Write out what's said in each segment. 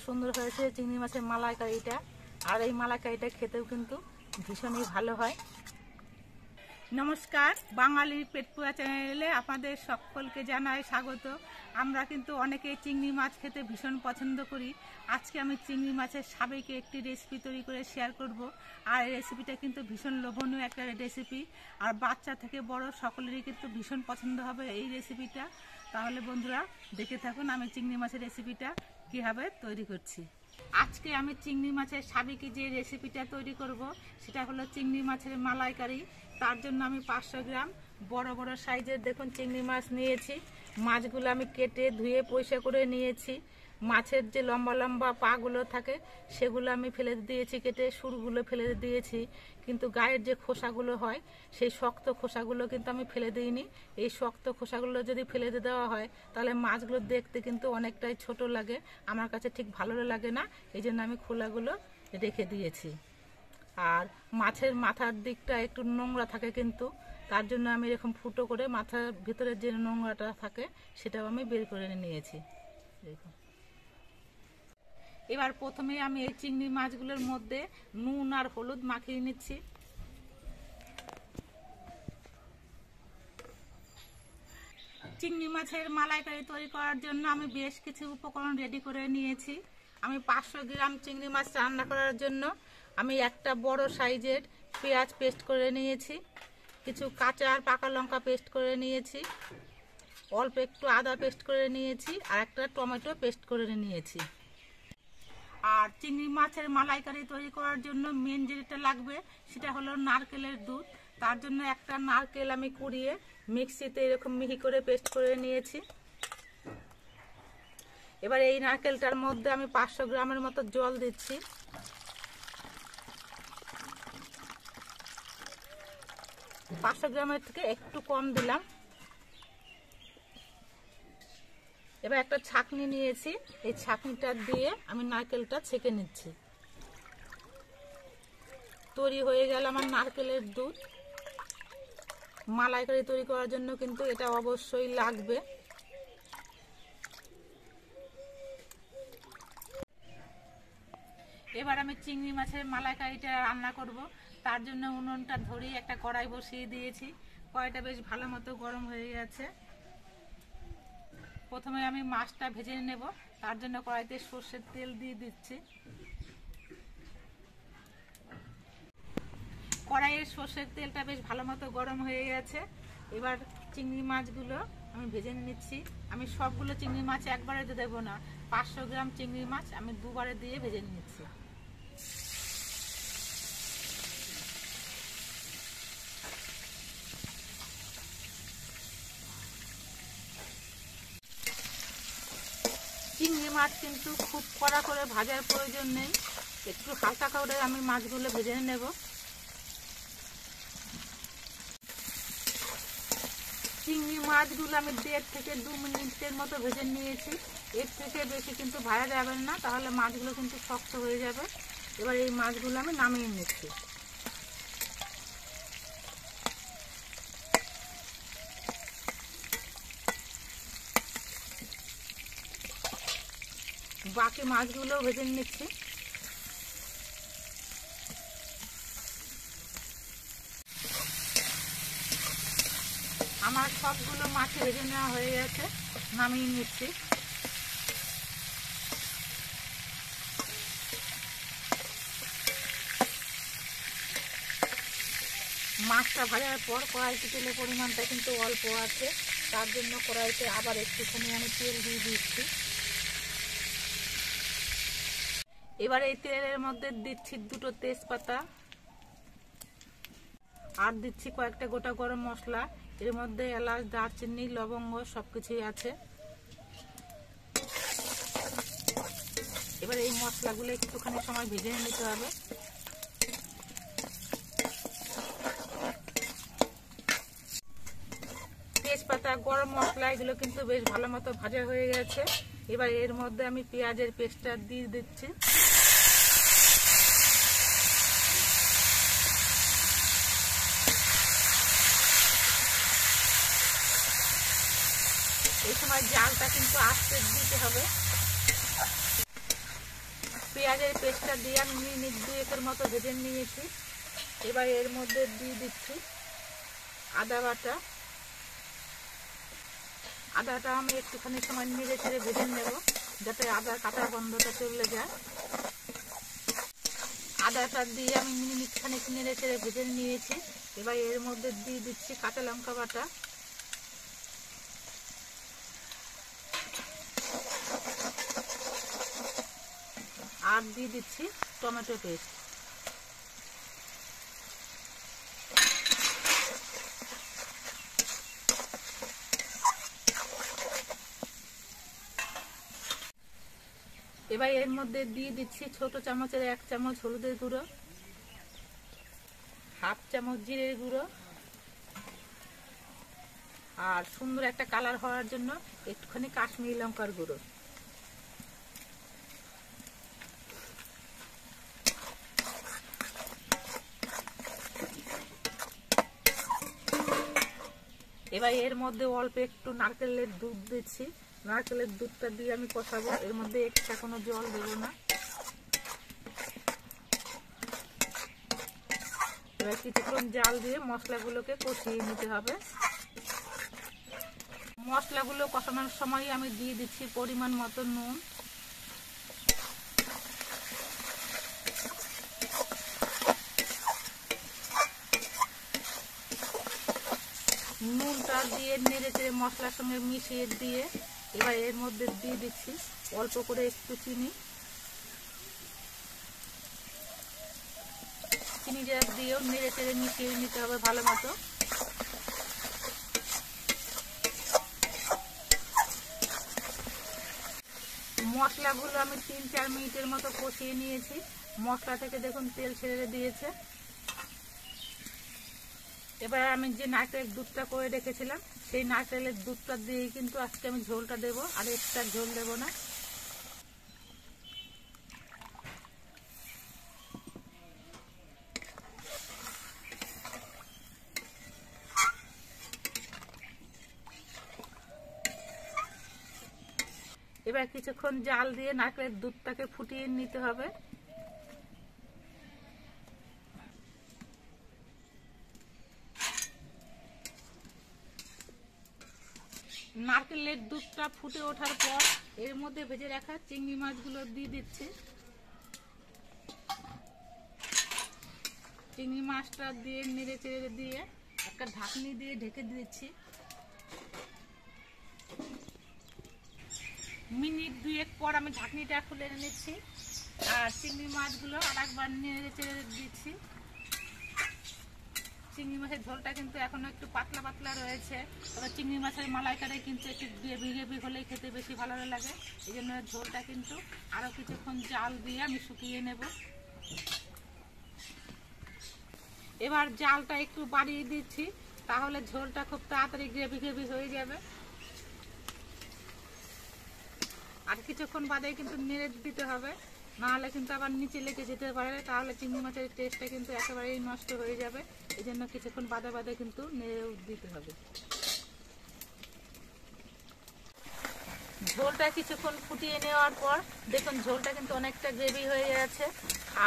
সুন্দর হয়েছে চিংড়ি মাছের মালাইকারিটা। আর এই মালাইকারিটা খেতেও কিন্তু ভীষণই ভালো হয়। নমস্কার, বাঙালির পেটপুরা চ্যানেলে আপনাদের সকলকে জানাই স্বাগত। আমরা কিন্তু অনেকেই চিংড়ি মাছ খেতে ভীষণ পছন্দ করি। আজকে আমি চিংড়ি মাছের সাবেকে একটি রেসিপি তৈরি করে শেয়ার করব। আর এই রেসিপিটা কিন্তু ভীষণ লোভনীয় একটা রেসিপি, আর বাচ্চা থেকে বড় সকলেরই কিন্তু ভীষণ পছন্দ হবে এই রেসিপিটা। তাহলে বন্ধুরা দেখে থাকুন আমি চিংড়ি মাছের রেসিপিটা কীভাবে তৈরি করছি। আজকে আমি চিংড়ি মাছের সাবেকি যে রেসিপিটা তৈরি করব সেটা হলো চিংড়ি মাছের মালাইকারি। তার জন্য আমি 500 গ্রাম বড় বড় সাইজের দেখুন চিংড়ি মাছ নিয়েছি। মাছগুলো আমি কেটে ধুয়ে পরিষ্কার করে নিয়েছি। মাছের যে লম্বা লম্বা পাগুলো থাকে সেগুলো আমি ফেলে দিয়েছি, কেটে সুরগুলো ফেলে দিয়েছি, কিন্তু গায়ের যে খোসাগুলো হয় সেই শক্ত খোসাগুলো কিন্তু আমি ফেলে দিইনি। এই শক্ত খোসাগুলো যদি ফেলে দেওয়া হয় তাহলে মাছগুলো দেখতে কিন্তু অনেকটাই ছোট লাগে, আমার কাছে ঠিক ভালো লাগে না। এই জন্য আমি খোলাগুলো রেখে দিয়েছি। আর মাছের মাথার দিকটা একটু নোংরা থাকে, কিন্তু তার জন্য আমি এরকম ফুটো করে মাথার ভিতরে যে নোংরাটা থাকে সেটাও আমি বের করে নিয়েছি। দেখুন, এবার প্রথমে আমি এই চিংড়ি মাছগুলোর মধ্যে নুন আর হলুদ মাখিয়ে নিচ্ছি। চিংড়ি মাছের মালাইকারি তৈরি করার জন্য আমি বেশ কিছু উপকরণ রেডি করে নিয়েছি। আমি 500 গ্রাম চিংড়ি মাছ রান্না করার জন্য আমি একটা বড় সাইজের পেঁয়াজ পেস্ট করে নিয়েছি, কিছু কাঁচা আর পাকা লঙ্কা পেস্ট করে নিয়েছি, অল্প একটু আদা পেস্ট করে নিয়েছি, আর একটা টমেটো পেস্ট করে নিয়েছি। আর চিংড়ি মাছের মালাইকারি তৈরি করার জন্য মেন যেটা লাগবে সেটা হলো নারকেলের দুধ। তার জন্য একটা নারকেল আমি কুড়িয়ে মিক্সিতে এরকম মিহি করে পেস্ট করে নিয়েছি। এবার এই নারকেলটার মধ্যে আমি 500 গ্রামের মতো জল দিচ্ছি। পাঁচশো গ্রামের থেকে একটু কম দিলাম। এবার একটা ছাঁকনি নিয়েছি, এই ছাঁকনিটা দিয়ে আমি নারকেলটা ছেঁকে নিচ্ছি। তৈরি হয়ে গেল আমার নারকেলের দুধ। মালাইকারি তৈরি করার জন্য কিন্তু এটা অবশ্যই লাগবে। এবার আমি চিংড়ি মাছের মালাইকারিটা রান্না করব। তার জন্য উনুনটা ধরিয়ে একটা কড়াই বসিয়ে দিয়েছি। কড়াইটা বেশ ভালো মতো গরম হয়ে গেছে। প্রথমে আমি মাছটা ভেজে নেব, তার জন্য কড়াইতে সর্ষের তেল দিয়ে দিচ্ছি। কড়াইয়ের সর্ষের তেলটা বেশ ভালো মতো গরম হয়ে গেছে। এবার চিংড়ি মাছগুলো আমি ভেজে নিচ্ছি। আমি সবগুলো চিংড়ি মাছ একবারে দেবো না, 500 গ্রাম চিংড়ি মাছ আমি দুবারে দিয়ে ভেজে নিচ্ছি। চিংড়ি মাছ কিন্তু খুব কড়া করে ভাজার প্রয়োজন নেই, একটু হালকা করে আমি মাছগুলো ভেজে নেব। চিংড়ি মাছগুলো আমি 1.5 থেকে 2 মিনিটের মতো ভেজে নিয়েছি। এর থেকে বেশি কিন্তু ভাজা যাবে না, তাহলে মাছগুলো কিন্তু শক্ত হয়ে যাবে। এবার এই মাছগুলো আমি নামিয়ে নিচ্ছি। বাকি মাছগুলো ভেজে নিচ্ছি। আমার সবগুলো মাছ ভেজে নেওয়া হয়ে গেছে, নামিয়ে নিচ্ছি। মাছটা ভাজার পর কড়াইতে তেলের পরিমাণটা কিন্তু অল্প আছে, তার জন্য কড়াইতে আবার একটুখানি আমি তেল দিয়ে দিচ্ছি। এবার এই তেলের মধ্যে দিচ্ছি 2টো তেজপাতা, আর দিচ্ছি কয়েকটা গোটা গরম মশলা। এর মধ্যে এলাচ, দারচিনি, লবঙ্গ সবকিছুই আছে। এবার এই মশলাগুলো একটুখানি সময় ভেজে নিতে হবে। তেজপাতা, গরম মশলা এগুলো কিন্তু বেশ ভালো মতো ভাজা হয়ে গেছে। এবার এর মধ্যে আমি পেঁয়াজের পেস্টটা দিয়ে দিচ্ছি। এই সময় জালটা কিন্তু আস্তে দিতে হবে। পেঁয়াজের পেস্টটা দিয়ে আমি মিনিট 2-1 মতো ভেজে নিয়েছি। এবার এর মধ্যে দিয়ে দিচ্ছি আদা বাটা। আদাটা আমি একটুখানি সময় নেড়ে চেড়ে ভেজে নেব, যাতে আদার কাঁচা গন্ধটা চলে যায়। আদাটা দিয়ে আমি মিনিট খানিক নেড়ে চেড়ে ভেজে নিয়েছি। এবার এর মধ্যে দিয়ে দিচ্ছি কাঁচা লঙ্কা বাটা, আর দিয়ে দিচ্ছি টমেটো পেস্ট। এবার এর মধ্যে দিয়ে দিচ্ছি ছোট চামচের 1 চামচ হলুদের গুঁড়ো, 1/2 চামচ জিরের গুঁড়ো, আর সুন্দর একটা কালার হওয়ার জন্য একটুখানি কাশ্মীরি লঙ্কার গুঁড়ো। এবার এর মধ্যে অল্প একটু নারকেলের দুধ দিচ্ছি। নারকেলের দুধটা দিয়ে আমি কষাবো, এর মধ্যে এক্সট্রা কোনো জল দেবো না। এবার কিছুক্ষণ জাল দিয়ে মশলাগুলোকে কষিয়ে নিতে হবে। মশলাগুলো কষানোর সময় আমি দিয়ে দিচ্ছি পরিমাণ মতো নুন। নুনটা দিয়ে নেড়ে চেড়ে মশলার সঙ্গে মিশিয়ে দিয়ে এবার এর মধ্যে দিয়ে দিচ্ছি অল্প করে একটু চিনি। চিনিটা দিয়েও নেড়ে চেড়ে মিশিয়ে নিতে হবে ভালো মতো। মশলাগুলো আমি 3-4 মিনিটের মতো কষিয়ে নিয়েছি। মশলা থেকে দেখুন তেল ছেড়ে দিয়েছে। এবার আমি যে নারকেলের দুধটা করে রেখেছিলাম সেই নারকেলের দুধটা দিয়ে কিন্তু আজকে আমি ঝোলটা দেবো, আর এক্সট্রা ঝোল দেবো না। এবার কিছুক্ষণ জাল দিয়ে নারকেলের দুধটাকে ফুটিয়ে নিতে হবে। নারকেলের দুধটা ফুটে ওঠার পর এর মধ্যে ভেজে রাখা চিংড়ি মাছগুলো দিয়ে দিচ্ছি। চিংড়ি মাছটা দিয়ে নেড়ে চেড়ে দিয়ে একটা ঢাকনি দিয়ে ঢেকে দিচ্ছি। মিনিট 2-1 পর আমি ঢাকনিটা খুলে নিচ্ছি, আর চিংড়ি মাছগুলো আরেকবার নেড়ে চেড়ে দিচ্ছি। চিংড়ি মাছের ঝোলটা কিন্তু এখনো একটু পাতলা পাতলা রয়েছে, তবে চিংড়ি মাছের মালাইকারি কিন্তু একটু গ্রেভি গ্রেভি হলেই খেতে বেশি ভালো লাগে। এই জন্য ঝোলটা কিন্তু আরো কিছুক্ষণ জাল দিয়ে আমি শুকিয়ে নেব। এবার জালটা একটু বাড়িয়ে দিচ্ছি, তাহলে ঝোলটা খুব তাড়াতাড়ি গ্রেভি গ্রেভি হয়ে যাবে। আর কিছুক্ষণ বাদে কিন্তু নেড়ে দিতে হবে, নাহলে কিন্তু আবার নিচে লেগে যেতে পারে, তাহলে চিংড়ি মাছের টেস্টটা কিন্তু একেবারেই নষ্ট হয়ে যাবে। এই জন্য কিছুক্ষণ বাদে বাদে কিন্তু নেড়ে দিতে হবে। ঝোলটা কিছুক্ষণ ফুটিয়ে নেওয়ার পর দেখুন ঝোলটা কিন্তু অনেকটা গ্রেভি হয়ে গেছে,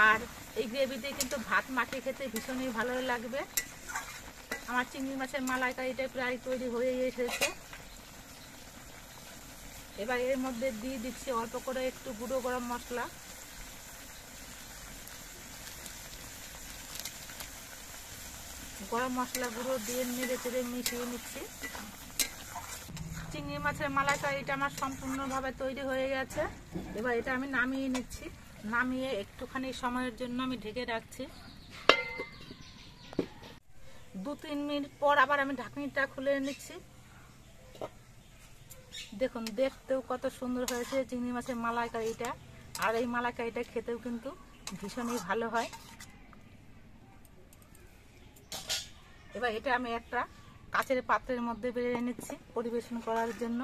আর এই গ্রেভিতে কিন্তু ভাত মাখিয়ে খেতে ভীষণই ভালো লাগবে। আমার চিংড়ি মাছের মালাইকারিটা প্রায় তৈরি হয়ে এসেছে। এবার এর মধ্যে দিয়ে দিচ্ছি অল্প করে একটু গুঁড়ো গরম মশলা, গরম মশলা গুঁড়ো দিয়ে নেড়ে চেড়ে মিশিয়ে নিচ্ছি। চিংড়ি মাছের মালাইকারিটা আমার সম্পূর্ণভাবে তৈরি হয়ে গেছে। এবার এটা আমি নামিয়ে নিচ্ছি। নামিয়ে একটুখানি সময়ের জন্য আমি ঢেকে রাখছি। 2-3 মিনিট পর আবার আমি ঢাকনিটা খুলে নিচ্ছি। দেখুন দেখতেও কত সুন্দর হয়েছে চিংড়ি মাছের মালাইকারিটা, আর এই মালাইকারিটা খেতেও কিন্তু ভীষণই ভালো হয়। এবার এটা আমি একটা কাচের পাত্রের মধ্যে বেড়ে নিচ্ছি পরিবেশন করার জন্য।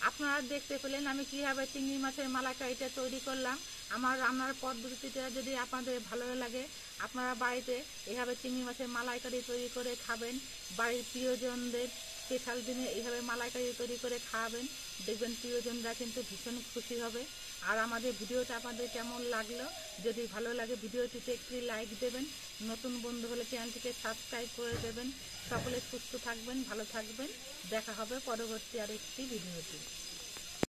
আপনারা দেখতে পেলেন আমি কিভাবে চিংড়ি মাছের মালাইকারিটা তৈরি করলাম। আমার রান্নার পদ্ধতিটা যদি আপনাদের ভালো লাগে, আপনারা বাড়িতে এভাবে চিংড়ি মাছের মালাইকারি তৈরি করে খাবেন, বাড়ির প্রিয়জনদের স্পেশাল দিনে এইভাবে মালাইকারি তৈরি করে খাওয়াবেন, দেখবেন প্রিয়জনরা কিন্তু ভীষণ খুশি হবে। আর আমাদের ভিডিওটা আপনাদের কেমন লাগলো, যদি ভালো লাগে ভিডিওটিতে একটি লাইক দেবেন, নতুন বন্ধু হলে চ্যানেলটিকে সাবস্ক্রাইব করে দেবেন। সকলে সুস্থ থাকবেন, ভালো থাকবেন, দেখা হবে পরবর্তী আরেকটি ভিডিওতে।